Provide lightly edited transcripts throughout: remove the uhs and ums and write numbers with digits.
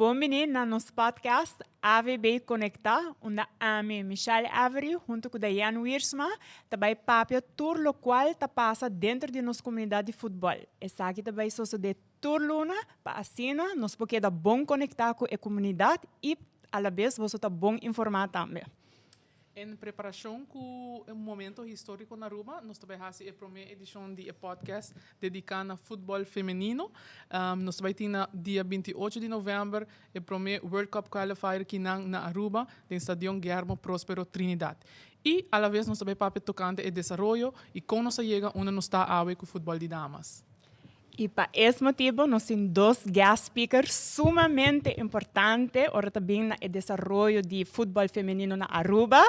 Bom-vindo na nosso podcast AVB Conecta, onde eu, Michelle Avery, junto com Diane Wiersma, também papia tudo o qual está passa dentro de nossa comunidade de futebol. Essa aqui também só de tudo luna, para assim nós podemos bom conectar com a comunidade e, à vez, você está bom informar também. Em preparação com um momento histórico na Aruba, nós também fazemos a primeira edição de podcast dedicada ao futebol feminino. Nós também temos dia 28 de novembro o primeiro World Cup Qualifier aqui na Aruba, no Estadio Guillermo Próspero Trinidad. E, à vez, nós também vamos tocando o desenvolvimento e como nós chegamos onde nós estamos a com o futebol de damas. E para esse motivo, nós temos dois guest speakers sumamente importantes para também no desenvolvimento de futebol feminino na Aruba.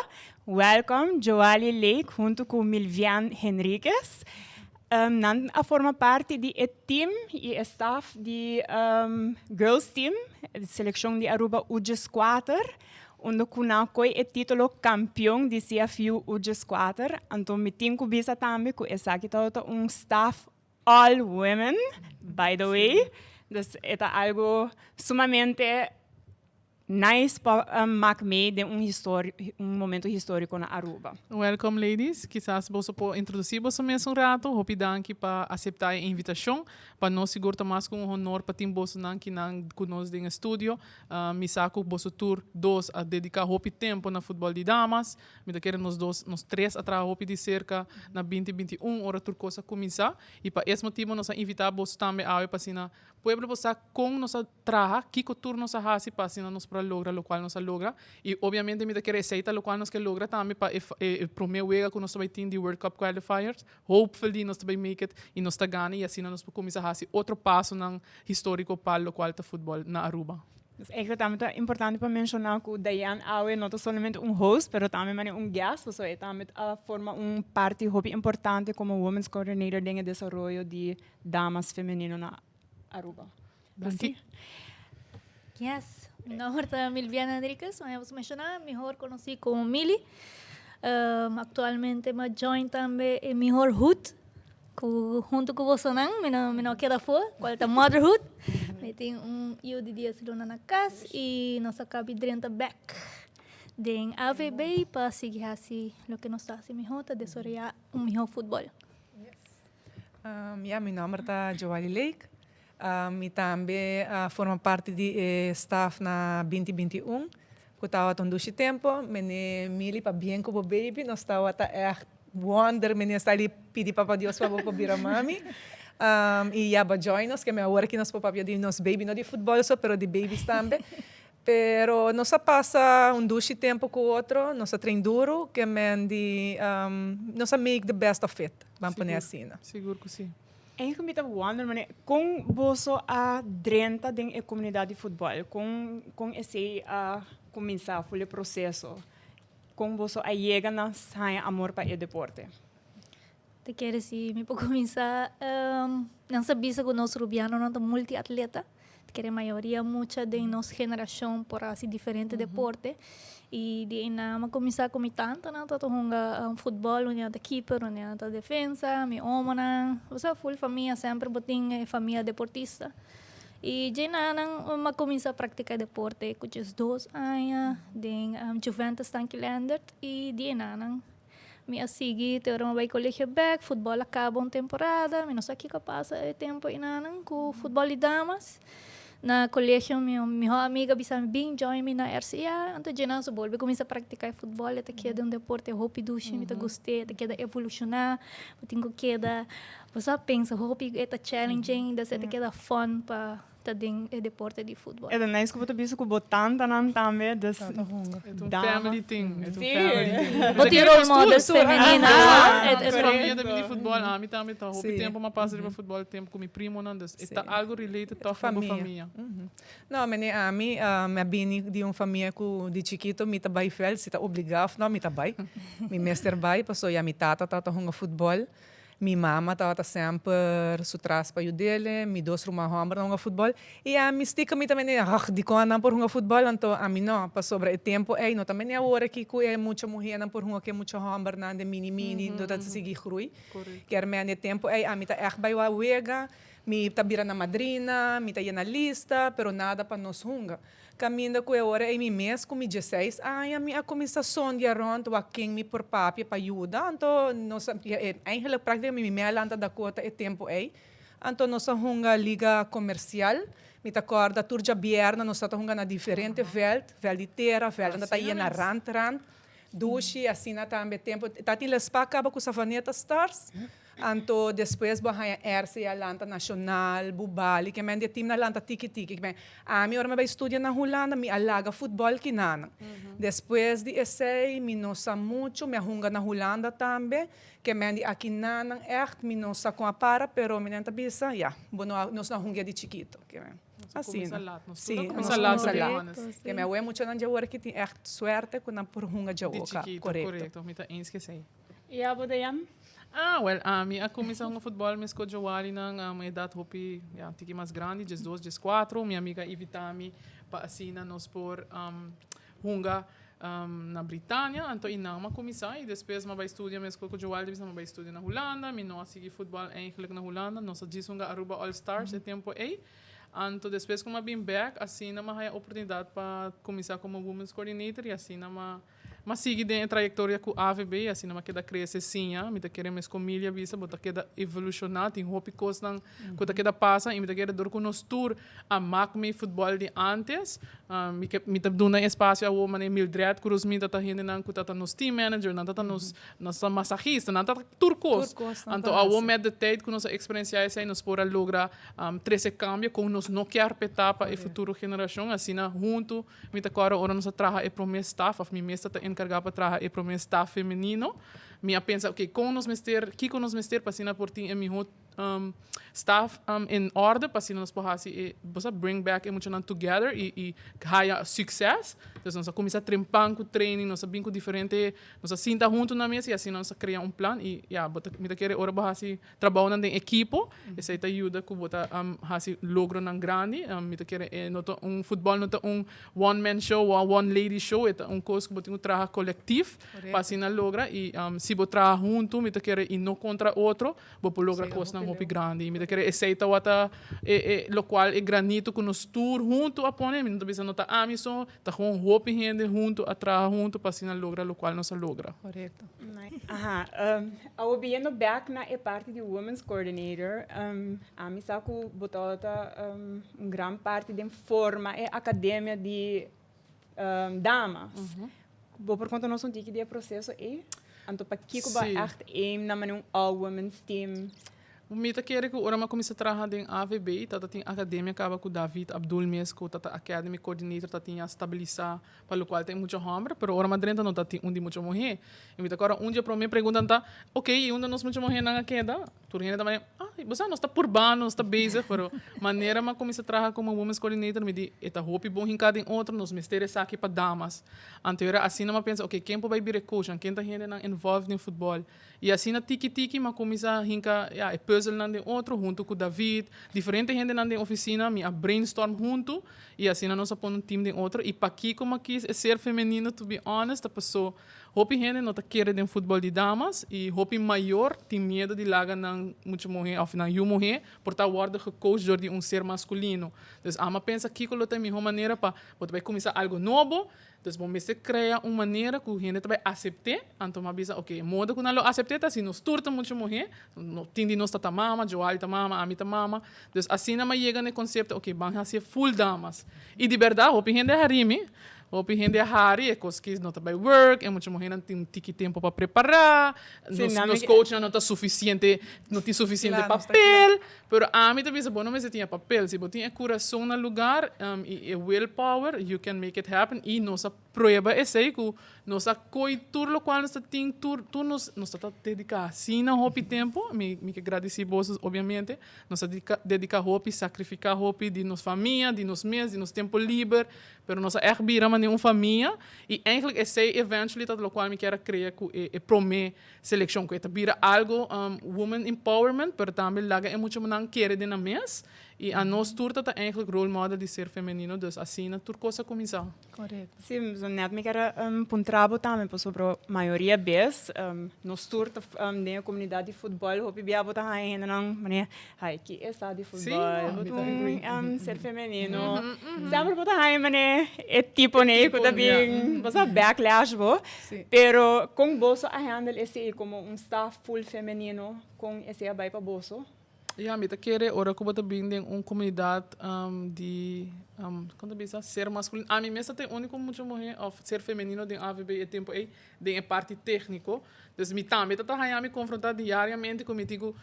Welcome, Joali Lake, junto com Milvian Henriquez. A forma parte do team e staff do Girls Team, a seleção de Aruba U4, onde kunakoi o título campeão de CFU U4. Então, me tenho que bisa também com essa aqui staff all women, by the way. Dus é algo sumamente nice para marcar de momento histórico na Aruba. Welcome, ladies. Quizás você pode introduzir você mesmo rato. Hope danke para aceitar a invitação. Para nós segurar mais com honor para tim você nanki nang conosco no estúdio. Me saco você tour dos a dedicar hope tempo na futebol de damas. Me daquele nos três atrás hope de cerca na 2021 hora tur coisa começar. E para esse motivo nós invitar você também a para sina pueblo você com nossa traha que tour nossa hasi para sina nos para lograr o qual nós logra. E obviamente me daquele receita o qual nós que logra também para o primeiro wega que nós também tem de World Cup Qualifiers. Hopefully nós também make it e nós tá ganha e assim nós começar a outro passo ng histórico para o qual está futebol na Aruba. É importante para mencionar que o Diane Awe não é somente host, mas também guest, so é também forma parte importante como Women's Coordinator de desenvolvimento de damas feminino na Aruba. Danke. Yes, mi nombre es Milviana Enríquez, como mencionaba, mejor conocido como Mili. Actualmente me join también el mejor hood, junto con vos me no queda fora, cual es motherhood. Me tengo eu de 10 luna na casa e nós acabamos de back de AVB para seguir assim o que nós estamos mejor, para desarrollar melhor futebol. Yes. Mi nome é Joali Lake. E também forma parte do staff na 2021. Eu estava tão doce tempo, me mili para bem com o baby, nós estava até wonder, me está ali pedir para Deus para virar mami. E já join nós, que é agora que nós podemos de nos baby não de futebol só, mas de babies também. Pero nós passa doce tempo com o outro, nós treino duro, que é de nós make the best of it. Vamos pôr assim. Seguro que sim. En que me wonder, mas com você a drenta da comunidade de futebol, com esse começar o processo, com você a chega na saia amor para o deporte. Te quero dizer, me pode começar, não sabia que nós rubianos não somos multiatleta, que a maioria muita de nossa geração por assim diferente deporte. E de na começar com tanto na to hunga futebol, unia da keeper, unia da defensa, mi omana, usa full família sempre boting família deportista. E de na nang começar a praticar deporte com os 2 anos, de Juventus Tanquilander e de na nang mi asigi teorema vai colégio back, futebol acaba temporada, mi não sei que passa tempo inanang com futebol de damas. Na colégio, minha amiga bisa bem join me na RCA, então já não se volve começar a praticar futebol, até que é um deporte hope duche, me gostei, até que é evolucionar, tenho que dar, você pensa, hope é challenging, até que é fun para tading deporte de futebol. É nice que você bisa que botan tanan também, É family thing. Boti role models feminina. É família de futebol, a mim também tá. Hope tempo uma passa de futebol, tempo com meu primo, não, está algo related to família. Não, mas a mim, me bini de família de chiquito, me tabai fel, se tá obrigado, não me tabai. Me mestre bai, passou já me tata hunga futebol. Mi mama estava sempre sutras para dele, mi dos rumah hambra hunga futebol. E a mi stica mi também de quando não por hunga futebol, então a mim não, para sobre o tempo, não também é hora que é muita mulher não por hunga que muita hambra não de mini, do tá seguir crui. Quer me ane tempo, a mim tá echt bij wa wega. Mi tabira na madrina, mi tá na lista, pero nada para nós hunga. Caminda com a hora e mi mês com mi 16 anos, mi a começação de rond wa quem mi por papi para ajuda. Então, nós eigenlijk praticamente mi melanta da cota e tempo aí. Então, nós hunga liga comercial. Mi ta corda turja bierna, nós tá hunga na diferente veld de terra, veld anda tá na rand. Dushi, assim na também tempo. Tá tem lespa acaba com savaneta stars. Anto depois bahaya RC a lanta nacional, bubali, que men de time na lanta tiki-tiki. A mi ora vai estudar na Holanda, mi alaga futebol que nana. Depois de essay, mi nossa muito, me hunga na Holanda também, que men de aqui nana echt, mi nossa com a para, pero mi nenta bisa, ja, bueno, nós na hunga de chiquito. Assim, sim, que me ué muito na jawar que tem echt suerte com na por hunga jawoka, correto, me tá esqueci. E a Bodayam? Well, mi a comissão de futebol me escolheu Joali na minha idade hopi, tiki mais grande, 12, 14, minha amiga evitami para assina nos por hunga na Britânia, então ina uma comissão e depois me vai estudar me escolheu Joali, depois me vai estudar na Holanda, me não segui futebol eigenlijk na Holanda, nós diz hunga Aruba All Stars, é tempo aí. Então, depois que eu vim back, assim, eu tive a oportunidade para começar como Women's Coordinator e assim, eu segui a trajetória com a AVB, assim, eu quero crescer sim, eu quero minhas família, eu quero evolucionar, tem roupa coisa que eu quero passar, e eu quero dar com nós tour a macme futebol de antes, eu quero dar espaço a homem Mildred, que os meninos estão indo que tá nos team manager, não tá nos massagista, não tá turcos. Então, a homem de tempo, com nossa experiência, aí nós podemos lograr 13 cambios com nós não quer repetir para a futura geração, assim, junto, eu quero agora nós trabalhar para o meu staff, a minha mesa está encarregada para trabalhar para o meu staff feminino. Minha pensa, ok, com nós mester para assim por ti, meu staff in order para assim nós possamos bring back emotional together e ganhar sucesso. Então nós começar a treinar com training, nós bem com diferente, nós sinta junto na mesa e assim nós criar plano e me querer ora assim trabalhar na equipe, isso aí ajuda com bota assim logro na grande, me querer nota futebol nota one man show ou one lady show, é coisa que botar trabalho coletivo para assim logra e se botar junto, me querer e não contra outro, vou lograr coisa na roupa grande, me querer aceita wata lo qual é granito com nos tour junto a pone, me não precisa nota amiso, tá com roupa gente junto a trabalhar junto para assim logra lo qual não se logra. Correto. Ao viendo back na parte de Women's Coordinator, a mim saco botota grande parte de forma é academia de damas. Vou por conta nosso tique de processo e anto para que kuba echt na manung all women's team. Mita quer que ora comecei a trabalhar em AVB, tata tem academia acaba com David Abdul Mesco, tata academy coordinator, tata tem a estabilizar para o qual tem muito homem, pero ora madrenta não tata tem muito mulher. E mita agora dia para mim perguntam tá, ok, onde nós muito mulher na queda? Turina também, você não está por ban, não está base, pero maneira mas comecei a trabalhar como women's coordinator, me di eta hope bom em cada outro nos mistérios aqui para damas. Anterior assim não pensa, ok, quem pode vir coach, quem tá gente involved no futebol. E assim na tiki mas comecei a hinca, puzzle na de outro junto com David, diferente gente na de oficina, me a brainstorm junto e assim nós põe time de outro e para aqui como aqui é ser feminino, to be honest, a pessoa hope gente não tá querendo de futebol de damas e hope maior tem medo de lagar não muito mulher ao final eu mulher por tal guarda que coach de ser masculino. Então ama pensa aqui que tem uma maneira para vai começar algo novo. Então, vamos criar uma maneira que a gente vai aceitar. Então, vamos dizer, ok, moda que nós aceitamos, assim, nós turta muito mulher, tindi nós tá mama, Joali tá mama, Ami tá mama. Então, assim, nós chega no conceito, ok, vamos fazer full damas. E de verdade, o gente é harimi, o gente é hari, é coisa que não tá by work, é muito mulher não tem tempo para preparar, nos coach não tá suficiente, não tem suficiente papel, pero a mim também bom não mas tinha papel, se botinha coração no lugar e willpower, you can make it happen e nossa prueba é sei que nossa coitur lo qual nós tem nós tá dedicar assim na hopi tempo, me que agradecer vossos obviamente, nós dedicar hopi, sacrificar hopi de nos família, de nos mês, de nos tempo livre, pero nossa erbira uma família e eigenlijk é sei eventually dat lo qual me quer criar com prome seleção que é vira algo woman empowerment, pero também laga é muito não querer de na mês E a nós turta tá eigenlijk role model de ser feminino, dus assim na turcosa começar. Correto. Sim, so net me quero puntrabo também, por sobre a maioria vez, nos turta de comunidade de futebol, hopi biabo tá ainda não, mané, ai que essa de futebol, ser feminino, sempre botar aí, mané, é tipo né, que tá bem, você backlash bo, pero com bolso a handle esse como staff full feminino, com esse abai para bolso. Ja, met kere ora ko bata binding comunidade de quando bisa ser masculino. A mim mesmo tem único muito morrer of ser feminino de AVB e tempo aí de parte técnico. Dus mi também tá me confrontar diariamente comigo.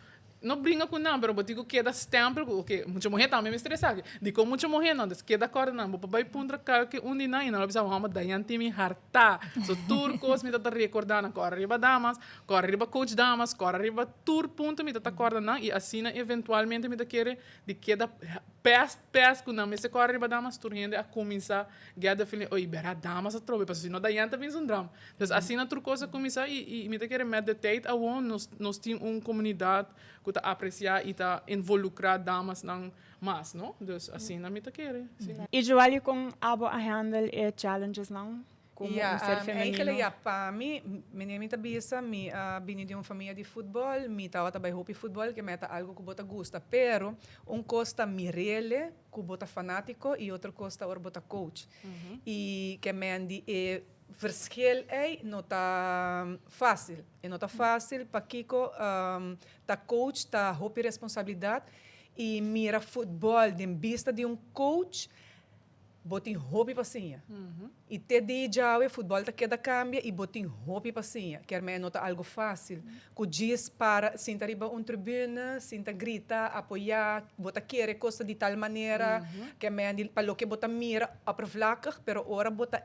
Não brinca com não, pero botigo queda stempel, que muito morrer também me estressa. Digo muito morrer não, des queda corda não, papai pundra cara que um dia não, bisa vamos dar yanti me harta. So turcos me tá recordando, corre riba damas, corre riba coach damas, corre riba tour ponto me tá corda não e assim eventualmente me tá querer de queda pés com não, me se corre riba damas tur rende a começar gada filho, oi bera damas a trobe, parce não da yanta vem um drama. Dus assim na turcosa começar e me tá querer meditate a nós tem comunidade que tá apreciar e tá involucrar damas não mais, não? Dus assim na me tá querer. E Joali com abo a handle e challenges não? Como ser feminino. Eigenlijk para mim, minha bisa, mi vim de uma família de futebol, mi estava também hopi futebol, que meta algo que bota gosta, pero costa mirele, que bota fanático e outro costa or bota coach. E que mendi verschil não tá fácil. E não tá fácil para Kiko tá coach, tá hopi responsabilidade e mira futebol de vista de coach botin hobby pasinha. E te di já o futebol tá queda cambia e botin hobby pasinha. Quer me nota algo fácil. Que diz para sinta riba tribuna, sinta grita, apoiar, bota querer coisa de tal maneira que me andi para lo que bota mira aprovlaker, pero ora bota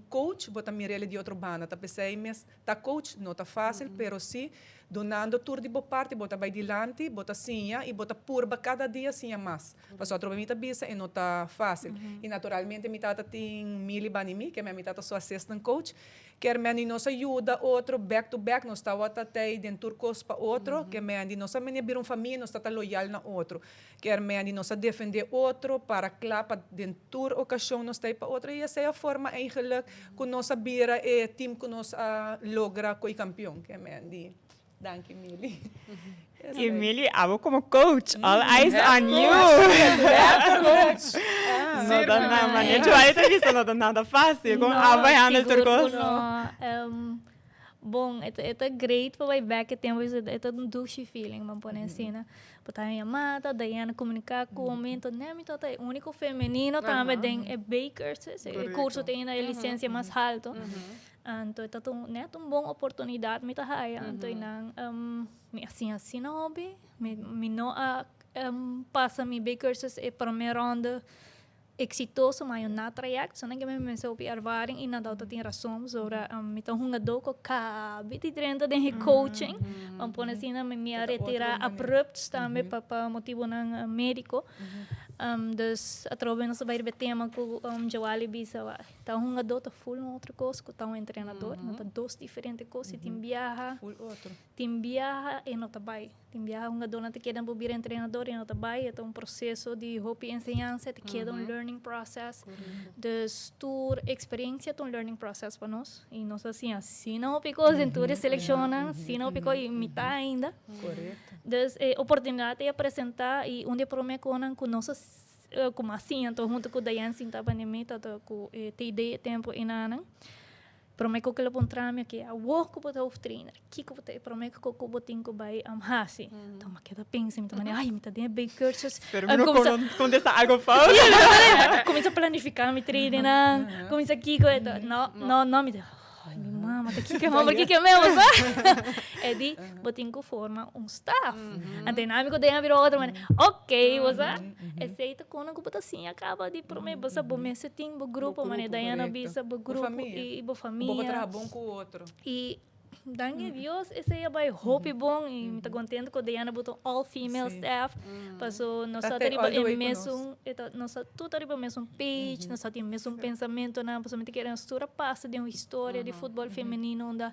coach, bota mira ele de outro banda. Tá pensei mes, tá coach, não tá fácil, pero sim donando tur de boa parte, bota vai dilante, bota sinha e bota purba cada dia sinha mais. Passou a tropa mita bisa e não tá fácil. E naturalmente mi tata tem mili banimi, que minha tata sua assistant coach, quer me nos ajuda outro back to back, nós tá outra tei dentro cursos para outro, que me andi nos menina bir família, nós tá loyal na outro. Quer me andi nos defender outro para clapa dentro ocasião nós tá para outro e essa é a forma eigenlijk que nós bira e team que nós logra coi campeão, que me andi. Danke, Mili. E Mili, abo como coach, all eyes on you. Não dá nada, mas Joali tá dizendo, não dá nada fácil, com abo e handle turcos. Bom, é great para vai back tempo, é um douche feeling, mas por assim, né? Botar minha mata, daí ela comunicar com o momento, né? Então é único feminino, também tem bakers, o curso tem a licença mais alto. Então é uma boa oportunidade me tá aí, então não me assim não hobby, me não passa me bakers é para minha ronda exitoso, mas na traject, so que me sou ervaring e nada tem razão sobre me tá hungado com cabe de treino de coaching, por assim me retirar abrupt também para motivo ng médico. Dus atrobe na sabay tema ko Joali bisa tá hungado tá full outra coisa que tá treinador, não tá dois diferentes coisas, tem viaja, Full outro. tem viaja e não tá bai. Tem viaja hungado na te queda bobir treinador e não tá bai, é um processo de hopi ensinança, te queda learning process. Dus tour experiência um learning process para nós e nós assim não hopi coisa, tour seleciona, assim não hopi coisa mita ainda. Correto. Dus oportunidade de apresentar e onde promete com nós como assim, então junto com o Dayan sinta pandemia, então com te ideia tempo inana. Promete que ele pontrame que a work com o trainer, que com o promete que o botinho vai hasi. Então mas queda pensa, então ai, me tá dando big cursos. Pero não contesta algo falso. Começa a planificar me trainer, começa aqui com não me ai, minha mama, tá aqui que é meu, sabe? É de botinho forma staff. A dinâmica daí virou outra maneira. Ok, você aceita quando a culpa assim acaba de prometer, você bomessa tem o grupo, mané daí na bisa o grupo e bo família. Vou trabalhar bom com o outro. E danke Deus, esse é vai hope bom e me tá contente com a Diana botou all female staff. Passou nós só teriba mesmo, nós tudo teriba mesmo page, nós só temos mesmo pensamento na, passou me querendo história passa de uma história de futebol feminino onde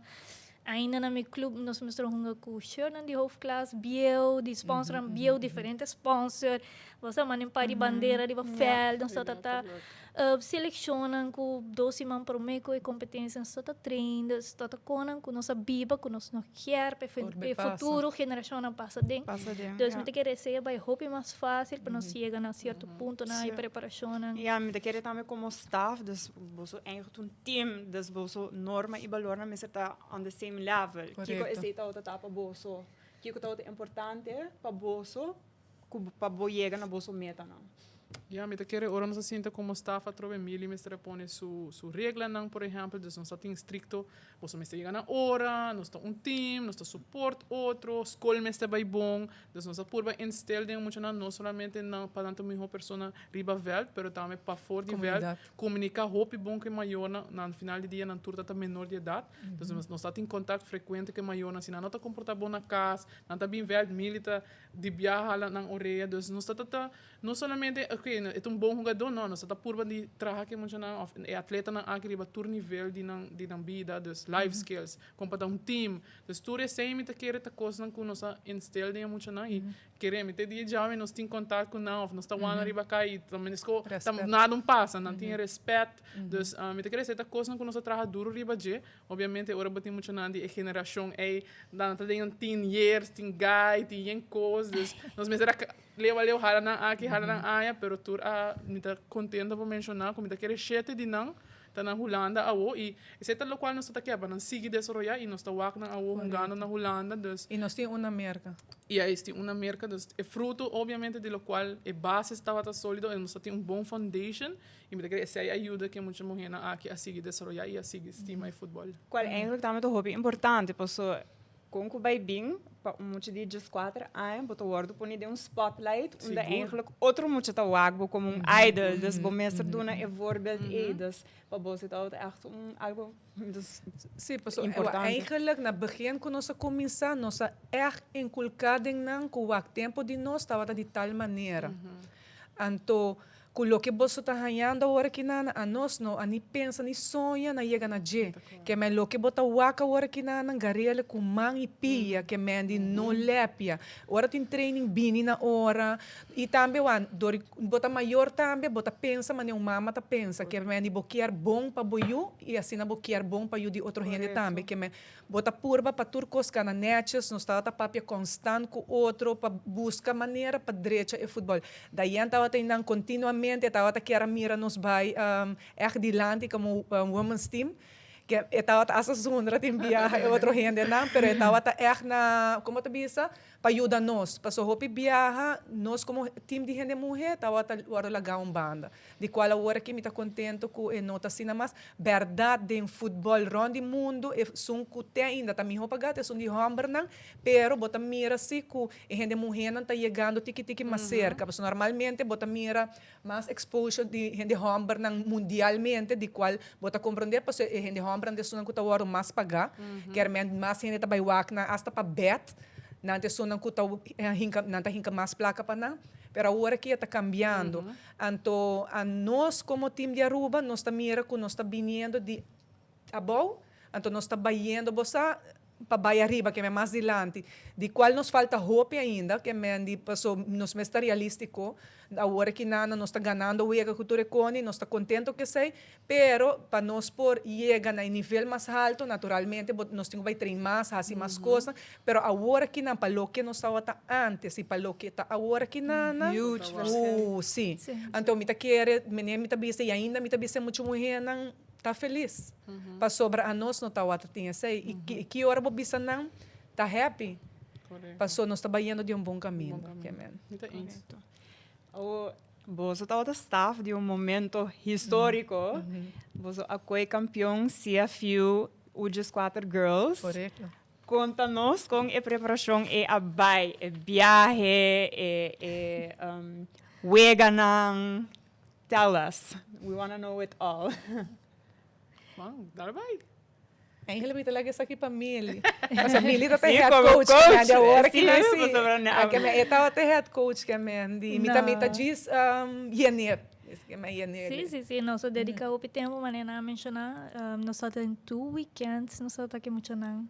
Ainda na meu clube, nós mostramos com shirt de hoofdklasse, bio, de sponsor, bio, diferentes sponsor. Você manda para a bandeira de veld, nós tá selecionam com 12 man por mês com competência, nós tá treino, nós tá com nossa biba, com nós não quer para futuro geração não passa dentro. Então, me quer ser vai roupa mais fácil para nós chegar a certo ponto na preparação. Ja, me quer também como staff, dus boso eigenlijk een team, dus boso norma e valor na mesa tá on the same level. Kiko é esta outra tá para boso. Kiko tá outra importante para boso, para boiega na boso meta não. Ja, me quer ora nós sinta como staff a trove mili mestre pone su regla não, por exemplo, dus nós tem estricto, você mestre chega na hora, nós tá team, nós tá support outro, escola mestre vai bom, dus nós purba instel de muito não somente não para tanto mesmo persona riba veld, pero também para fora de veld, comunicar hope bom que maior na final de dia na turta tá menor de idade, dus nós tá em contato frequente que maior na sina não tá comportar bom na casa, não tá bem veld milita de viajar lá na orelha, dus nós tá não somente é bom jogador, não, nós está purba de trabalhar que muito não é atleta na agriba tour nível de na vida, dos life skills, como para team, dos tour é sempre te querer ta coisa não que nós instel de muito não e queremos te dia já nós tem contato com não, nós está one arriba cá e também esco nada passa, não tem respeito, dus me te querer ser ta coisa que nós trabalha duro riba je, obviamente agora batem muito não de geração é dan tá tem 10 years, tem guy, tem coisas, nós me será leu hala na aqui hala na aia, pero tur me tá contenta por mencionar como me tá querer chete de não tá na Holanda awo e esse tá local nós tá aqui para não seguir desarrollar e nós tá wak na awo jogando na Holanda dus e nós tem uma merca e aí tem uma merca dus é fruto obviamente de lo qual é base estava tá sólido e nós tem bom foundation e me tá querer essa ajuda que muita mulher aqui a seguir desarrollar e a seguir estima e futebol. Qual eigenlijk também o hobby importante, posso com o baibing muito de just 4 anos, botou o ordo poni de spotlight, onde eigenlijk outro muito tá wagbo como idol, dus bom mestre dona é voorbeeld dus para você tá echt algo dus sim, pessoal, eigenlijk na begin quando nós começar, nós echt inculcado em com o tempo de nós estava de tal maneira. Então o que você está ganhando agora que nana a nós não a ni pensa ni sonha na chega na je que me lo que bota waka agora que nana garele com man e pia que me andi não lepia agora tem training bini na hora e também dori bota maior também bota pensa mas mama tá pensa que me andi boquear bom para boiu e assim na boquear bom para de outro gente também que me bota purba para turcos cana netes nós tá papia constante com outro para buscar maneira para direita e futebol daí então tem continuamente estava que era mira nos vai echt dilante como women's team que estava essa zona tem viaje outro gente não pero estava echt na como te bisa para ajudar nós para só hopi viaja nós como time de gente mulher estava agora legal banda de qual agora que me está contento com e nota assim mas verdade de futebol rondo mundo e são que tem ainda tá me pagar são de homem não pero bota mira se com e gente mulher não tá chegando tiki mais cerca porque normalmente bota mira mais exposure de gente homem não mundialmente de qual bota compreender porque e gente homem de são que tá agora mais pagar quer mais gente tá vai wak na hasta para bet não te sonam que não tá hinca mais placa para não, pero agora que está cambiando. Então, a nós como time de Aruba, nós está mira que nós está vindo de abou, então nós está baiando para baixo arriba que é mais adiante, de qual nos falta hope ainda, que é de passou nos mais realístico, agora que nada nós está ganhando o ega cultura cone, nós está contento que sei, pero para nós por chegar no nível mais alto, naturalmente nós temos que treinar mais, fazer mais coisas, pero agora que não para o que nós estava antes e para o que está agora que nada, huge, sim. Então me tá querer, me tá bisa e ainda me tá bisa muito mulher não tá feliz. Para sobra a nós não tá o tinha sei e que hora bo bisa não tá happy. Passou nós trabalhando de bom caminho. O você tá outra staff de momento histórico. Você foi campeão CFU U14 Girls. Correto. Conta-nos com a preparação e a viagem e Weganang. Tell us. We want to know it all. Daarbij. Eigenlijk me talaga sa para Mili. Kasi Mili ta head coach kaya da hora que nós que me estava head coach que me di mita gis yene Esse que é mais nele. Sim. Nós dedicamos o tempo, mas não mencionar. Nós só temos 2 weekends, nós só temos que mencionar.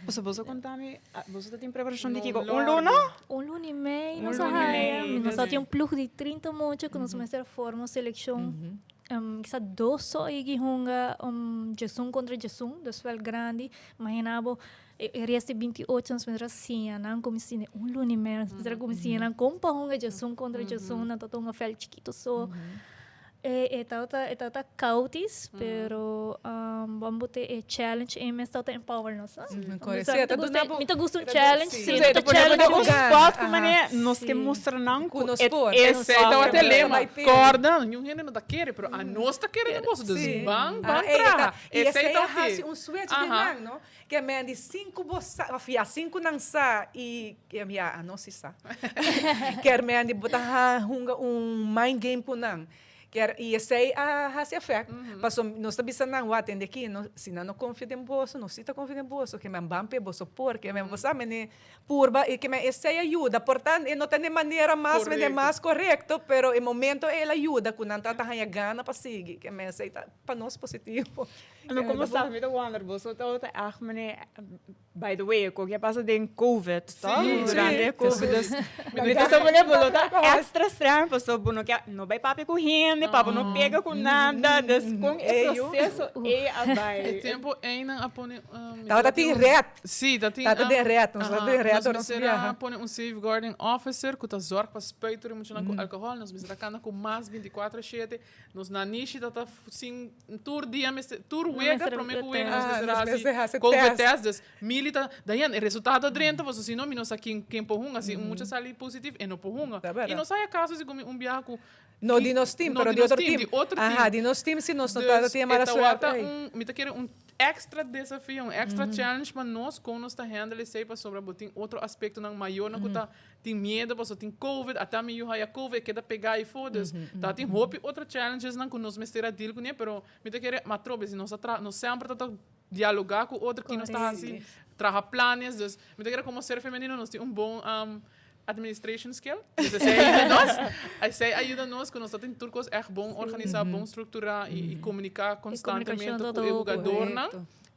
Você contar-me, você tem preparação de que No luna? Luna e meio, nós meio. só temos um plug de 30 montes que nós mestre forma seleção. Kisa 2 só e hunga Jesus contra Jesus, dos fel grande, imaginavo reste 28 anos mestre assim, não como se luna e meio, mestre como se não compa hunga Jesus contra Jesus, não tô um fel chiquito só. Tá cautis, pero vamos ter challenge e mesmo tá empower nós. Muito gosto challenge, sim. Challenge um spot como é nós que mostramos com o sport. Esse aí tá o telema, corda, não é nada querer, pero a nós tá querendo bolso dos bang pra. Esse aí tá um suéte de nang, não? Que é de 5 bossa, afia 5 nang sa e que é a não se sa. Quer me de botar mind game po nang. E esse aí has effect. Passou, nós estamos pensando, atende aqui, se não confia em bolso, não se está confia em bolso, que me bampe bolso porque me bolsa me purba e que me esse aí ajuda. Portanto, não tem maneira mais correto, pero em momento ele ajuda quando não está a gana para seguir, que me esse tá para nós positivo. Não como sabe, me dá wonder, você tá by the way, o que passa de COVID, tá? Durante COVID, me tá sabendo bolota extra estranho, pessoa não vai papi correndo, papo não pega com nada, com esse processo vai. Tempo ainda apone. Tá tem reto. Sim, tá tem. Tá de reto, nós tá de reto, nós será pone um safeguarding officer que tá zorg para speuter e muito com álcool, nós será cana com mais 24/7, nós na niche tá sim tour dia, tour wega prometo wega, nós será assim COVID test, milita, daí o resultado adrenta, você se não nós aqui quem porrunga, assim, muito sali positivo e não porrunga. E não sai a caso se como viaje com no de nos team, pero de outro time. De nos team, se nós não tá tem mala sorte. Me tá querendo extra desafio, extra challenge para nós, como nós tá handle sei para sobre botin outro aspecto não maior, não tá tem medo, você tem COVID, até meio a COVID que dá pegar e foda-se. Tá tem hope outra challenges não que nós mestre deal com né, pero me tá querendo matrobe, se nós sempre tá dialogar com outro que nós tá assim, trabalhar planos, dus me tá querendo como ser feminino, nós tem bom administration skill. Essa ajuda nós quando nós temos turcos é bom organizar, bom estruturar e comunicar constantemente com o jogador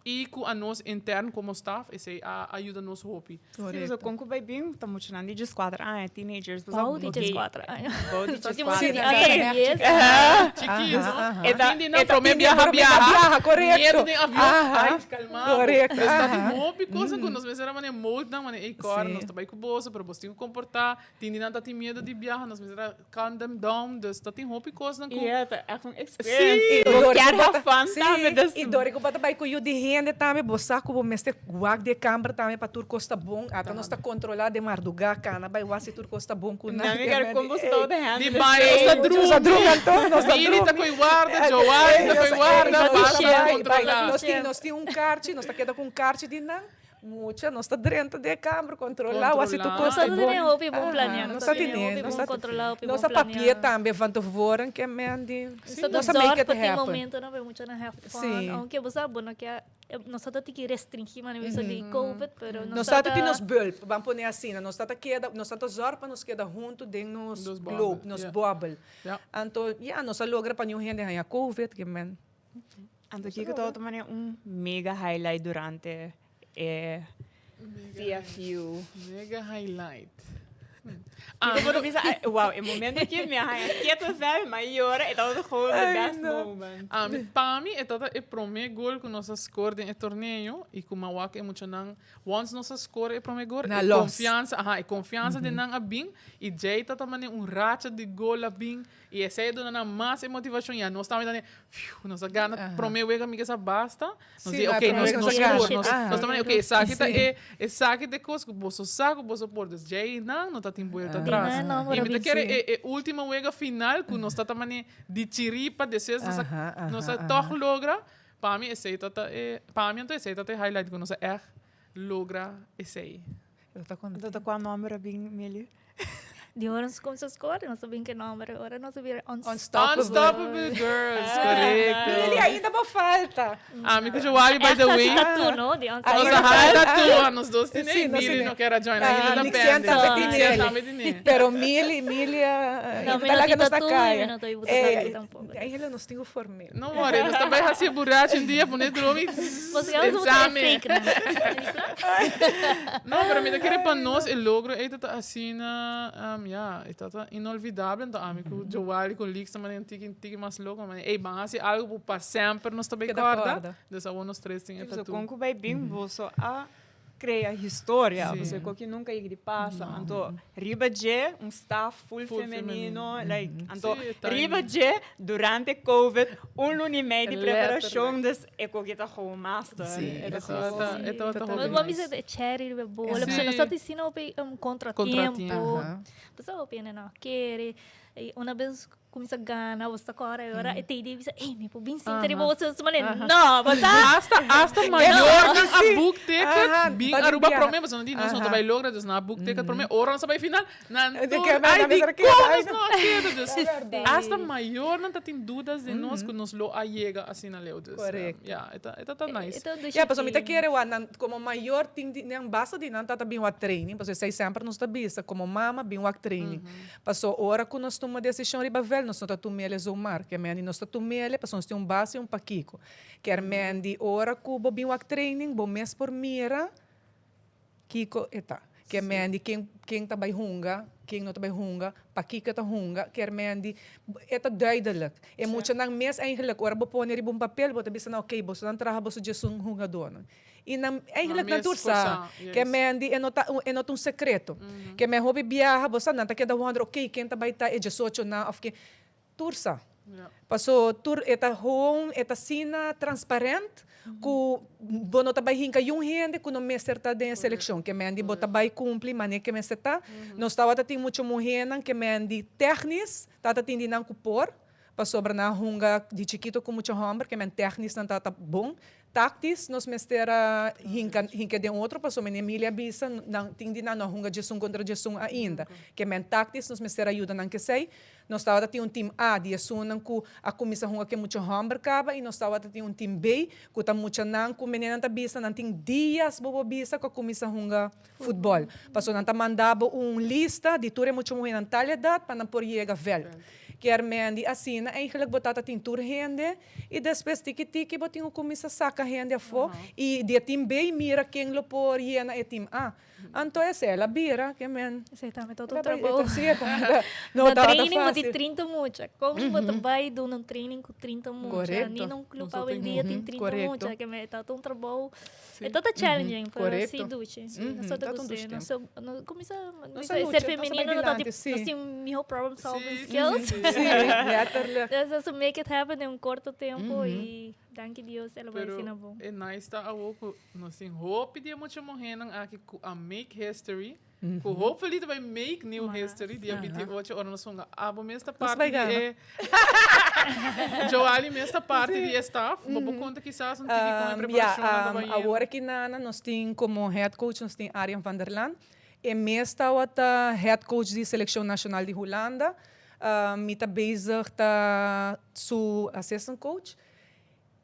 e com a nós interno como staff, essa ajuda nós hope. Sim, mas o conco vai bem, estamos tirando de 4 anos, teenagers, Bom de 4 anos. Bom de 4 chiquinhos, não promete viajar, correto. Medo de avião, ai, calma. Correto. Está de hope, coisa que nós mesmo mané mold não mané cor, nós também com bolsa, para você comportar, tem nada tem medo de viajar, nós mesmo calm them down, está tem hope coisa não. É um experience. Eu quero have fun, sabe? E dori que bota vai com o de rende também, bossa com o mestre guag de câmara também para tur costa bom, até nós está controlado de marduga cana, vai wasi tur costa bom com nada. Não me quero como estou de rende. De bairro, está druga então, nós está com guarda, João, está com guarda, para controlar. Nós tem kart, nós está queda com kart de não. Mucha, nós está dentro da câmara, controlar, o assim tu costa bom. Nós está bom planear, nós está tendo, nós está papia também, vanto voram, que é meio nós make it happen. Momento não vai muito na have fun, aunque você sabe, não que nós está tem que restringir, mas não de COVID, pero nós está tem nos bulb, vamos pôr assim, nós está queda, nós está zorpa, nós queda junto dentro nos globe, nos bubble. Então, nós logra para nenhum gente ganhar COVID, que men. Então, aqui que estou tomando mega highlight durante CFU. Mega highlight. Wow, o momento que me arranha quieta velho maior é todo o best moment. Para mim é todo o primeiro gol que nós score em torneio e com uma wak é muito não once nós score é primeiro gol é confiança de não abim e jay tá também racha de gol abim e essa é dona mais motivação e nós também dando nós gana primeiro ega amiga essa basta nós diz ok nós também ok saque de coisa bosso saco bosso por des jay não tá tem boia atrás e me quer última wega final que nós tá também de tiripa de seis nós toch logra para mim esse tá para mim então esse tá highlight que nós logra esse aí eu tô com a número bem melhor de horas como se score, não sabia que número, agora não sabia Unstoppable Girls, correto. Ele ainda não falta. Amigo Joali, by the way. Tatu, no? Di ang Nós sa- a tatu, nos dois Sim, tinha. nós Mili tinha. não quer join. Ah, Ainda Nixian depende. também tinha. Também tinha. Pero Mili, Não, ainda talaga mas nós tatu, na kaya. não tô indo tatu tampouco. Aí ele nós temos formel. Não, more, nós também assim borracho um dia, bonito, nome. Você é um fake, né? Não, para mim, daquele para nós, o logro é assim, é inolvidável, então, amigo, Joali com Lix também tem mais louco, mas é bom, assim, algo para sempre, nós também corda. Dessa uma nós três tem Tipo, tatu. com vai bem, você a criar história, Sim. você que nunca ia de passa, então riba de staff full feminino, like, então Sim, tá riba de durante COVID, ano e meio de É preparação des é que tá com master, Sim, é da Mas vamos dizer, é cherry, é boa. Sim. Você não só te ensina contratempo. Contratempo. Você opina, não, quer. Uma vez começa a ganhar, você agora, agora, e tem dia, você, me pô, bem sincero, você não, você... Hasta maior a book ticket, Aham, bing pode aruba enviar. prome, mas não diz, nós não vai logra, dus na book ticket prome, ora não sabe final, não, De que vai ai na de mesa aqui, como ai, não quero, dus verdade. hasta maior não tem dúvidas de nós que nos lo ayega assim na leu, dus Correcto. yeah, eta tá nice. Yeah, pessoal, me quer como maior tem nem basta de não tá bem o training, pessoal, sei sempre nos tá bisa como mama bem o training. Pessoal, ora que nós tomamos decisão riba velho, nós não tá tomando o mar, que mendi nós tá tomando, pessoal, nós tem base e paquico. Quer mendi ora que o bem o training, bom mês por mira, kiko eta. Que mendi quem tá bem hunga, quem não tá bem hunga, paquico tá hunga, quer mendi eta duidelijk. E muito nang mês eigenlijk, ora bo poner ibang papel, bo tabi sana okay, bo sana traha bo sa Jesus hunga doon. E na eigenlijk na tursa, que mendi é not um secreto. Que me hobby biaha, bo sana ta queda wonder, okay, quem tá bem tá é 18 na of que tursa. Passou tur eta home eta sina transparente ku bono tabay hinka yung gente ku no meser ta den seleção que mendi bota bai cumpli mane que meseta nós tava tem muito mujenan que mendi technis tata tem dinang ku por passou na hunga de chiquito com muito homem que men technis não tata bom tactis nos mestera hinka de outro passou men Emília bisa não tem dinang no hunga jesung contra jesung ainda que men tactis nos mestera ajuda não que sei nós estava tinha time A de sunan ku a comissão que muito hamburger caba e nós estava tinha time B que tá muito nan ku menina tá bisa nan tem dias bobo bisa com a comissão futebol passou nan tá mandava lista de tudo muito muito mentalidade para não por chega velho quer mendi assim eigenlijk botata tem tur rende e depois tiki botinho comissa saca rende a fo e de time B mira quem lo por hiena e time A anto essa ela bira que men Exatamente, todo trabalho. no Na tá training mo fácil de 30 mucha. Como você vai do num training com 30 mucha. Correcto. Ni num clube Não só em tem- dia tem 30 Correcto. mucha que me tá um trabalho. É toda challenging para Correcto. si duche. Não só tá da tudo cozinha, tempo. não começa Nossa a luta, ser nossa feminino, não tá bailante, tipo, sim. nós temos meu problem solving Sim, skills. sim letterlijk That's to make it happen em um curto tempo e danke Deus ela vai ensinar bom. É nice tá a oco, nós tem hope de muito morrendo aqui a make history. Ku hopefully vai make new history dia 28 horas nós vamos abo mesma parte vai ganhar. é Joali mesma parte de staff, bobo conta que sas não tem com preparação da agora que nós temos como head coach nós temos Arjen van der Laan e mesta wata head coach de seleção nacional de Holanda mita bezig ta su assistant coach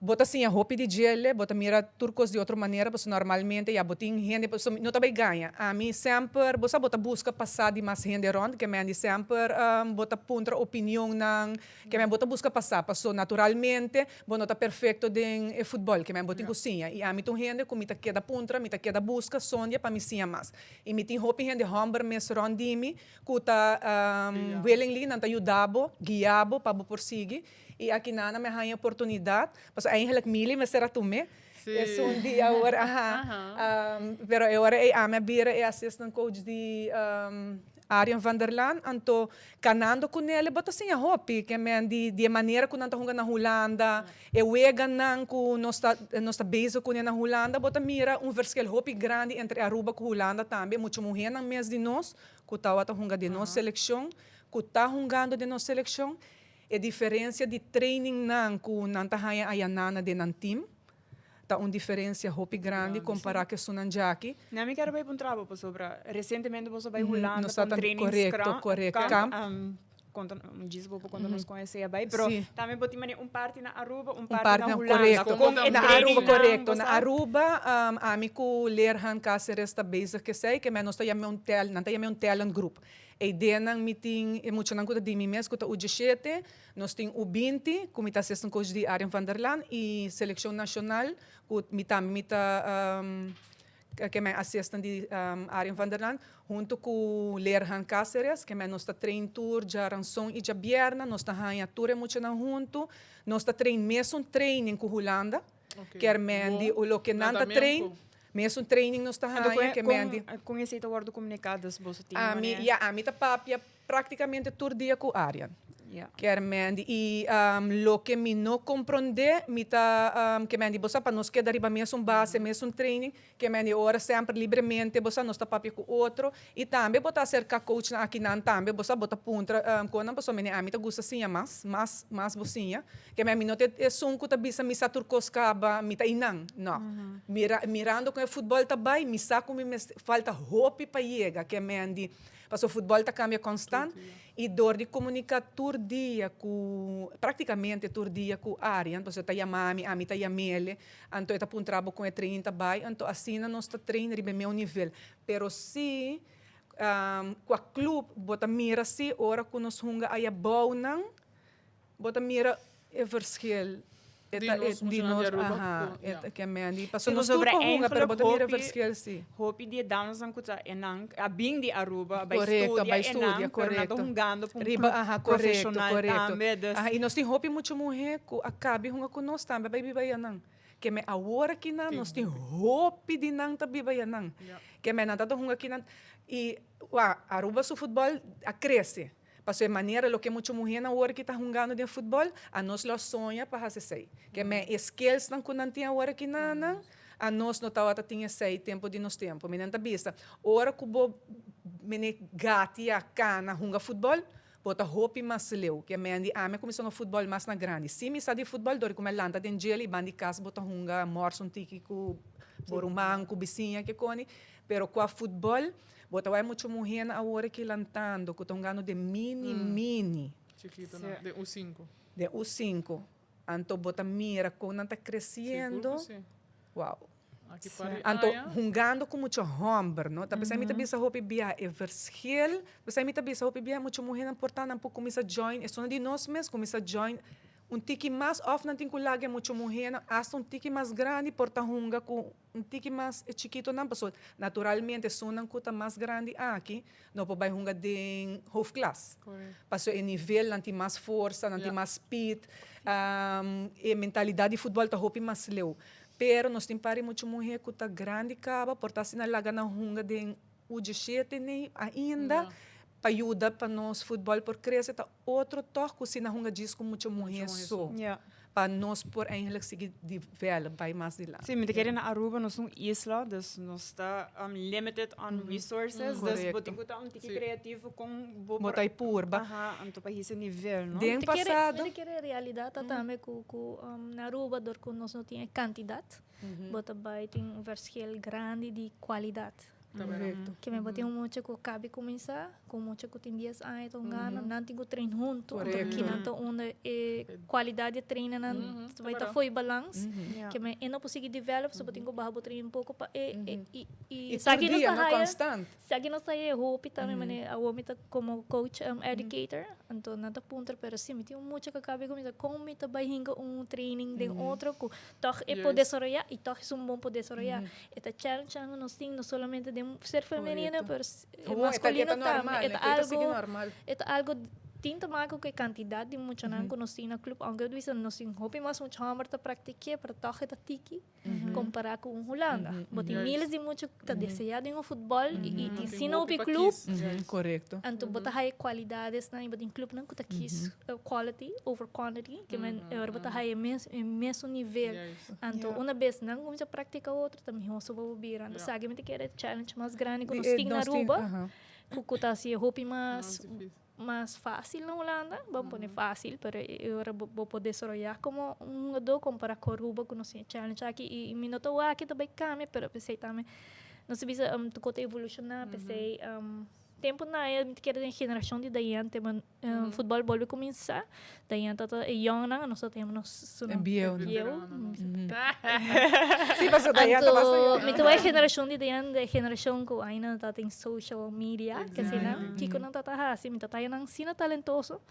bota assim a roupa de gel, bota mira turcos de outra maneira, porque normalmente já botin gente, não também ganha. A mim sempre, você bota busca passar de mais gente rond, que me sempre bota puntra opinião nang, que me bota busca passar, passou naturalmente, bota tá perfeito de futebol, que me bota em cozinha. E a mim tem gente que me tá queda puntra, me tá queda busca, sonha para me sim mais. E me tem roupa gente homem mes rondimi, que tá willingly não tá ajudabo, guiabo para por seguir. E aqui na me há oportunidade, mas eigenlijk mili me será tume. É um dia agora, pero agora a minha bira é assistant coach de Arjen van der Laan, anto canando com ele, bota assim a roupa, que men de maneira que não tá na Holanda, e wega não que nós tá bezig com na Holanda, bota mira verschil roupa grande entre Aruba e Holanda também, muito mulher na mês de nós, que tá hunga de nossa seleção, que tá hungando de nossa seleção. A diferença de training não com não tá a nana de nan team tá uma diferença hopi grande comparar que sunan jaki não me quero vai para um trabalho sobre recentemente você vai Holanda nós para tá training correto camp diz quando nos conhecia bem, pero Sim. também pode ter parte na Aruba, parte na na Holanda. correto. Como Na training Aruba, na, correto. Na Aruba, amigo Lerhan Cáceres está bezig que sei que nós temos um talent group. E denang meeting, muito não cuida de mim mesmo, cuida o 17, nós temos o 20, como está sendo coach de Arjen van der Laan, e seleção nacional, que me assistem de Arjen van der Laan, junto com o Lerhan Cáceres, que nós está trein tour, já ranção e já bierna, nós está hanha tour muito não junto, nós está trein mesmo training com Holanda, que é mendi o que não está trein, mesmo training nós está hanha que mendi. Com esse word comunicados, você tem. A mim tá papia praticamente todo dia com Arjen. Que é mendi e lo que me não compreende me tá que mendi você para nós quedar riba mesmo base mesmo training que mendi ora sempre livremente você nós tá papi com outro e também botar ser coach aqui não também você botar punta quando a pessoa me a mim tá gosta assim mais bocinha que me não é sunco tá bisa me satur coscaba me tá inang não mirando com o futebol tá bem me saco me falta hope para chegar que mendi Mas o futebol está cambia constante e dor de comunicar todo dia com praticamente todo dia com a área, então está chamando a mim está chamando, então está um trabalho com o treino também, então assim nós está treinando bem meu nível, pero se com a clube bota mira se ora que nós hunga aí bom não, bota mira é verschil. Que mendi. Passou nos sobre hunga, pero bota mira verschil sim. Hopi dia danos ang kutsa enang abing di Aruba by estudia, correto. Hungando pum profissional também. E nós tem hopi muito mulher que acabe hunga com nós também, baby bayanang. Que me agora que nós tem hopi de nang tabi bayanang. Que me não tá hunga que não e Aruba su futebol a cresce. Passou de maneira lo que muita mulher na hora que está jogando de futebol, a nós lo sonha para fazer sei. Que me skills não quando tinha hora que não, a nós não tava tinha sei tempo de nos tempo. Me não tá vista. Hora que bo me gati a cana joga futebol, bota roupa mais leu. Que me andi a me começou a futebol mais na grande. Se me sabe de futebol, dori como lanta de geli, bandi casa bota joga morso tiki com borumang, com bicinha que cone, pero com a futebol bota vai muito mulher na hora que lantando, que estão ganhando de mini. Chiquita, não. De U5. De U5. Então, bota mira, quando está crescendo. Uau. Aqui para então, jogando com muito homem, não? Tá pensando, me bisa roupa bia é verschil. Pensando, me bisa roupa bia muito mulher importante, um pouco começa join, é só de nós mesmos, começa join. Tiki mais off não tem que lagar muito mulher, hasta tiki mais grande, porta hunga com tiki mais chiquito não passou. Naturalmente, sonan kuta mais grande aqui, não pode hunga de half class. Passou em nível, não tem mais força, não tem mais speed, e mentalidade de futebol tá roupa mais leu. Pero nós tem pare muito mulher kuta grande caba, porta assim na laga na hunga de U17 nem ainda. Para ajudar para nós futebol por crescer tá outro toque se na hunga diz com muita mulher só para nós por eigenlijk seguir develop vai mais de lá. Sim, me querem na Aruba nós somos isla, dus nós está limited on resources, dus botem que tá tique criativo com botai purba. Então para esse nível, não? Den passado. Ele quer realidade também com na Aruba dor que nós não tinha quantidade, bota vai tem verschil grande de qualidade. Que me botei muito que cabe começar com muito que tem 10 anos então gana não tenho treino junto que não então uma qualidade de treino não vai estar foi balance que me não consigo develop só tenho barra treino um pouco para e sagi não está constante sagi não está hope também mas a homem tá como coach educator então não tá ponto pero sim me tenho muito que cabe começar como me tá vai hinga training de outro que toch é poder desarrollar e toch é bom poder desarrollar esta challenge não tem não somente de ser feminino, pero masculino também. É algo tinta mais que quantidade de muito não conheci no clube. Aunque eu disse não sei hobby mas muito hammer ta pratiquei para toque ta tiki comparar com Holanda. Botem miles de muito tá desejado em futebol e ensina o clube. Correto. Então bota high qualidades na botem clube não que tá quis quality over quantity que men bota high mesmo nível. Então uma vez não começa a praticar outro também vamos subir virar. Sabe me quer challenge mais grande que nós tem na Aruba. Que tá se hobby mais fácil na Holanda, vamos pôr fácil, para eu vou poder desarrollar como do comparar com a Aruba, que nós temos challenge aqui, e me notou aqui também cambia, pero pensei também, não sei se tu conta evolucionar, pensei, tempo na que era a geração de daí tema futebol volve começar daí tata young na nós temos Enviou. Sim, mas daí tá bastante. Então é geração de daí a geração que ainda tá tem social media que assim não que não tá assim me tá nang sina talentoso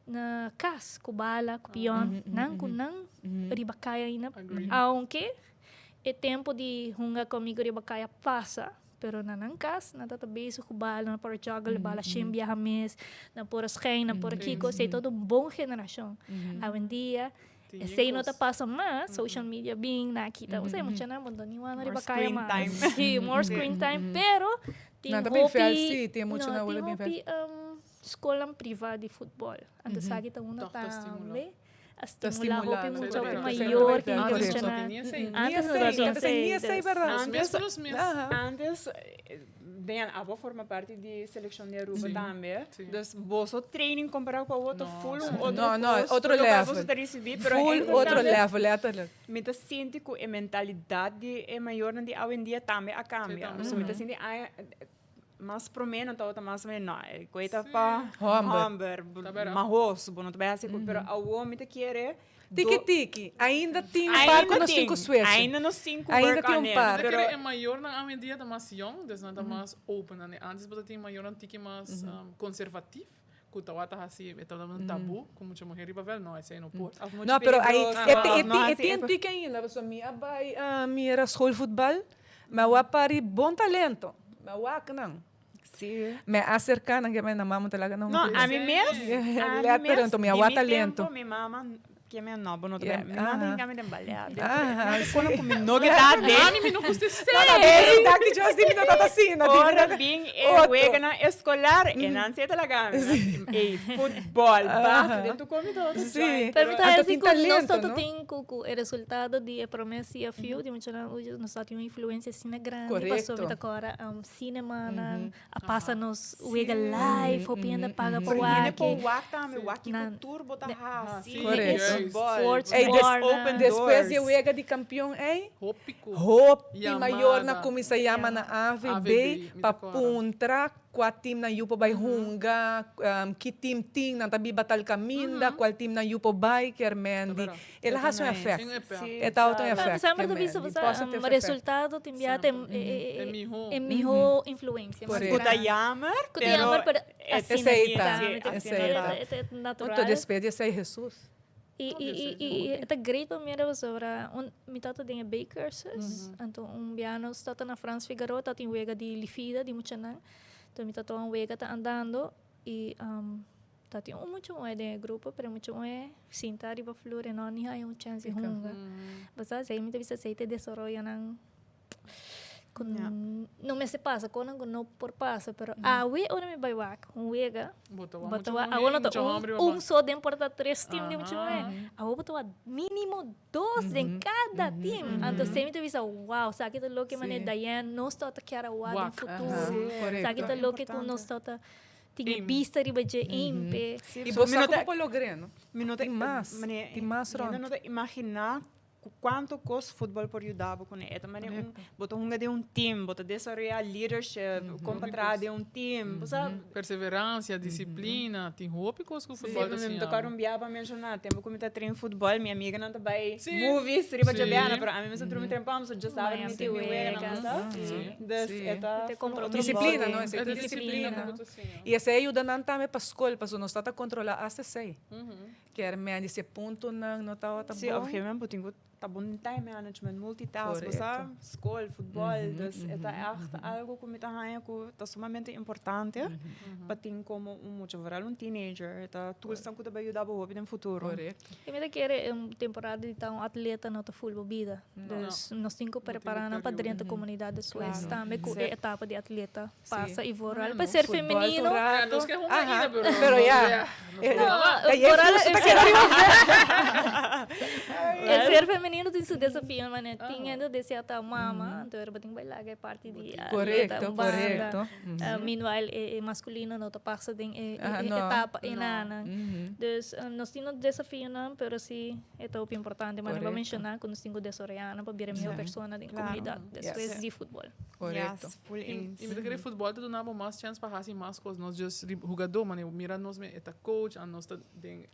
na kas kubala kupion nang kunang ribakaya ina aunque é tempo de hunga comigo ribakaya passa pero nanang kas na tatabeso kubala na por joggle bala chimbia hames na por skeng na por kiko sei todo bom geração hoje em dia sei não tá passa mais social media bem na kita você muito na mundo ni wana ribakaya mais sim more screen time pero tem hopi tem muito na wala bem fel escola privada de futebol. Antes sa kita muna também a estimular hopi muito maior que antes bem a avó forma parte de seleção de Aruba também. Dus você training comparado com o outro full outro level. Full outro level. Me tá sente que a mentalidade é maior do que hoje em dia também a cambia. So me tá sente mas pro menos tá outra mais menos não coita para hamburger marros bom não tá bem assim pero a homem te quer tiki ainda tem par nos 5 suíços ainda nos 5 ainda tem par pero é maior na hoje em dia tá mais young des não tá mais open né antes você tem maior um tiki mais conservativo que tá assim é um tabu como muita mulher riba velho não esse aí não pode não pero aí tem tiki ainda você me abai me era school futebol mas o apari bom talento mas o não sim me acercar na minha mamãe talaga não a mim mesmo minha talento minha mamãe que minha nova não tem minha mãe tem que trabalhar quando comi novidade me não custa ser daqui já assim não tá assim ora bem é wega na escolar e não sei talaga e futebol basta dentro come todo sim pergunta assim como nós só tem o resultado de promessa e a fio de muito nós só tem uma influência assim grande passou muito agora cinema a passa nos wega live hopi ainda paga por waki turbo tá assim depois eu ega de campeão Hopi maior na comissa yama na AVB para puntra qual time na yupo bay hunga que time ting na tabi batal caminda qual time na yupo bay kermendi ela has um efeito é tal um efeito sempre tu bisa o resultado te envia é miho influência escuta yamar pero aceita natural tu despede sai Jesus e é great para mim era sobre me tata de bakers então biano está na France Figaro tá tem wega de lifida de muchanan então me tata wega tá andando e tá tem muito de grupo pero muito sentar e para flor não nem há chance hunga mas aí me teve aceite de soroya nang não me se passa quando não por passa pero we ora me vai wak wega botawa agora não só de importa 3 times de muito agora botawa mínimo 2 em cada time então sempre te visa wow sabe que lo que mané Diane não está a querer o no futuro sabe que lo que não está tinha pista riba de impe e você como logrando tem mais não imaginar quanto custa futebol por ajudar com ele também botar de time botar desarrollar leadership compartilhar de time perseverança disciplina tem roupa coisa com futebol assim tocar biá para mencionar tempo como tá treino futebol minha amiga não tá vai movies riba de biana para a mim mesmo treino tempo vamos já sabe me tem disciplina não é disciplina e essa ajuda não também para escola para nós está controlar até sei quer me esse ponto não tá bom sim obviamente tenho tá bom time management multitask sabe escola futebol das é algo que me tá tá sumamente importante para ter como muito virar teenager tá tudo estão que vai ajudar para no futuro e me quer temporada de um atleta não tá full vida nós temos que preparar para dentro da comunidade suíça também com a etapa de atleta passa e voral para ser feminino nós queremos ainda pero já voral é El ser feminino tem seu desafio, mas tinha ainda de certa mama, então era bating bailar, é parte de Correcto. Meanwhile, masculino não passa de etapa inana. Dus nós temos desafio não, pero sim é tão importante, mas não vou mencionar que nós temos desoriana para vir a minha pessoa na comunidade, depois de futebol. Correto. Full in. E me querer futebol tu dá mais chance para fazer mais coisas, nós just jogador, mas mira nós me eta coach, a nós tem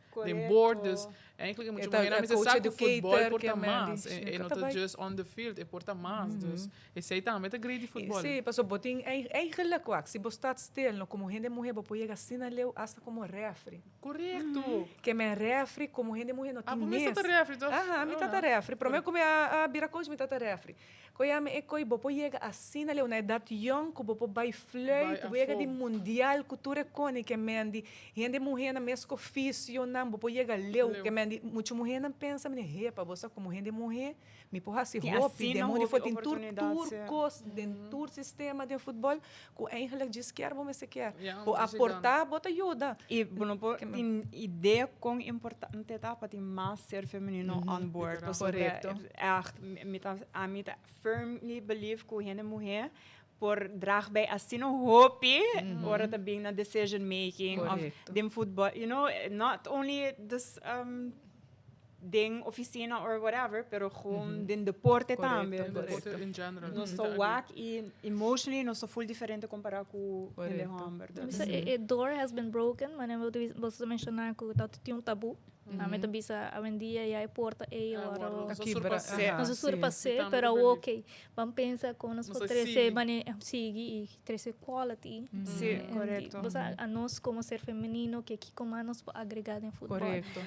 board, dus eigenlijk moet je maar met saco futebol porta mais, e não just on the field, e porta mais, dus e sei tá, met a grade futebol. Sim, passou botin eigenlijk kwak, se você está still, no como gente mulher, você pode assim leu hasta como refri. Correto. Que me refri como gente mulher não tem mês. Ah, mas refri, então. Ah, me tá refri. Para mim como a bira coach me tá refri. Koya me ekoi bopo chega assim leu na idade young, que bopo by flirt, chega de mundial cultura cone que me andi, gente mulher na mesco ofício não, bopo chega leu que me andi, muito mulher não pensa me repa, você como gente mulher, me porra se roupa, demônio foi em turcos, dentro sistema de futebol, que eigenlijk diz que vamos se quer, o aportar bota ajuda. E bueno, tem ideia quão importante tá para ter mais ser feminino on board. Correto. A mim tá firmly believe que gente mulher por drag bij assim no hope or também na decision making of dem football, you know, not only this ding oficina or whatever, pero gewoon den deporte também. Deporte in general. Não sou wack e emotionally não sou full diferente comparado com o de Humber. A door has been broken, mas eu vou mencionar que tinha um tabu. A meta bisa a vendia e a porta e ora não se surpasse, pero ok. Vamos pensar com nós poder bane sigue e trazer quality. Sim, correto. A nós como ser feminino que aqui como nós para agregar em futebol.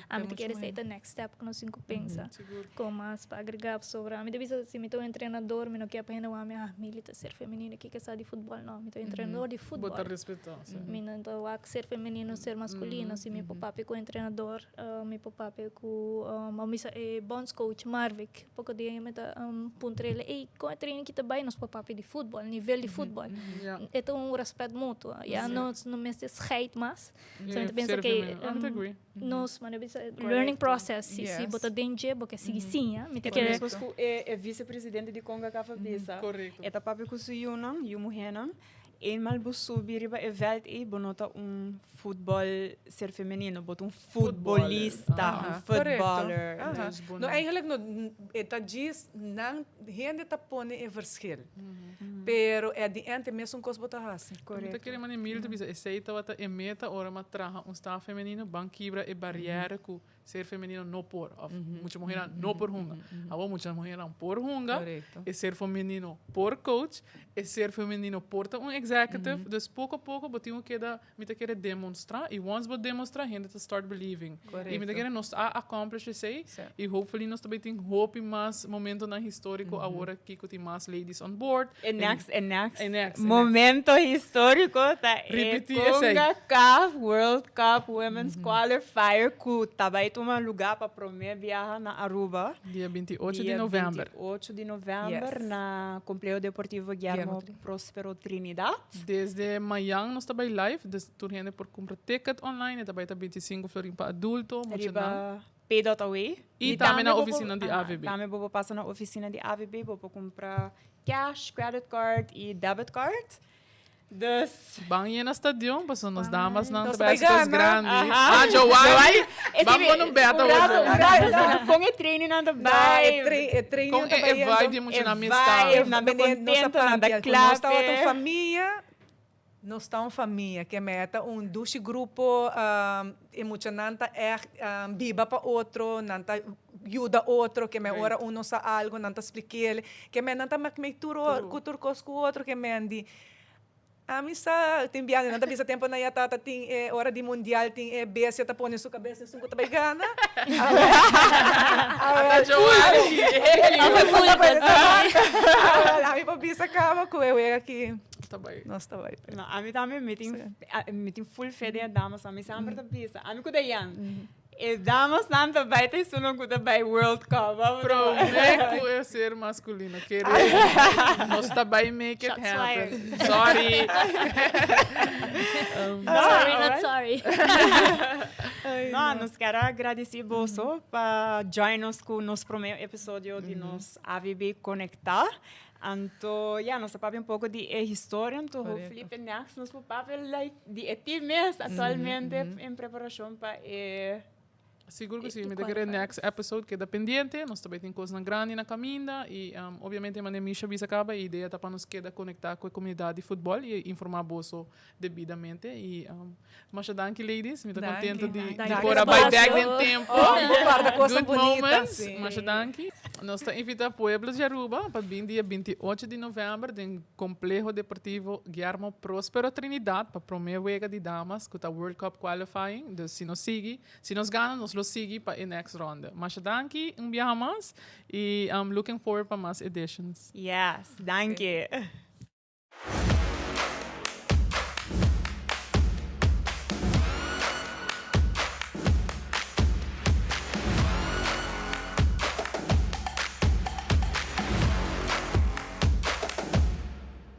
A meta quer ser the next step que nós cinco pensa. Como mais para agregar sobre a meta bisa se me tô treinador, me não quer para não a minha milita ser feminino que sabe de futebol não, me tô treinador de futebol. Botar respeitar. Me não tô a ser feminino, ser masculino, se me papai com treinador mi papai com misa bons coach Marvik pouco dia meta puntrele com a treino que também nos papai de futebol nível de futebol é um respeito mútuo e nós não me se hate mais então eu penso que nós mas learning process se bota danger porque sigue sim me te quer é vice-presidente de Conga Cafa Bisa é papai com su yuna yu muhena eenmaal subir e veld e bonota futebol ser feminino, bota futebolista, footballer. No eigenlijk eta diz não gente tá pone é verschil. Pero é de ante mesmo cos bota assim. Correto. Querer mane milde bisa aceita wata e meta ora matraha staff feminino banquibra e barriere ku ser feminino no por muita mulher no por hunga. Abo muita mulher por hunga. E ser feminino por coach, e ser feminino porta executive. Dus pouco a pouco botinho que da me te querer demonstrar e once bot demonstrar gente to start believing. E me te querer nós accomplish sei e hopefully nós também tem hope mais momento na histórico agora que tem mais ladies on board. Next. Momento histórico tá Conga Cup World Cup Women's Qualifier que também toma lugar para primeira viagem na Aruba. Dia 28 de novembro. 28 de novembro na Complexo Deportivo Guillermo Próspero Trinidad. Desde manhã nós também live, tu rende por comprar ticket online, e também tá 25 florin para adulto, Riba Pay.away. E também na oficina de AVB. Também vou passar na oficina de AVB, vou comprar cash, credit card e debit card. Dus banho na estadião, passou nas damas não também as grandes. Joali, vamos no beta hoje. Com o treino na vibe, treino com a vibe muito na amistade, na contento, na classe. Nós estamos família. Nós estamos família, que meta duche grupo emocionante é viva para outro, nanta ajuda outro, que me ora uno sa algo, nanta explicar, que me nanta makmeituro cultura com outro, que me andi a missa tem viagem, não tem tempo na yata tem hora de mundial tem BS tá põe sua cabeça sua tá bigana. A Joali, a mim pabisa acaba com eu aqui. Tá bem. Nós tá bem. Não, a mim também meeting full fede a damas, a mim sempre tá pisa. A mim cuida yan. E damas nanta vai ter suno cuida by World Cup. Prometo queria ser masculino. Nós também make it Shots happen. Sorry. Sorry, not sorry. Não, nós quero agradecer você para join-nos com o nosso primeiro episódio de nos AVB Conecta. Então, nós sabemos um pouco de história, então, Felipe, nós sabemos de ti mesmo, atualmente, em preparação para Seguro que sim, me querer next episode que é pendiente, nós também temos coisas grandes na caminha e obviamente a Misha bisa acaba a ideia tá para nos queda conectar com a comunidade de futebol e informar bolso devidamente e mas danke ladies, me estou contente de pôr a baideg em tempo. Good moments, mas danke. Nós estamos invitando pueblos de Aruba para vir dia 28 de novembro no Complexo Deportivo Guillermo Próspero Trinidad para a primeira vez de damas com a World Cup Qualifying. Então, se nos sigue, se nos ganha, nos lo sigue para a next ronda. Mas danke, viaje mais e I'm looking forward para mais editions. Yes, danke.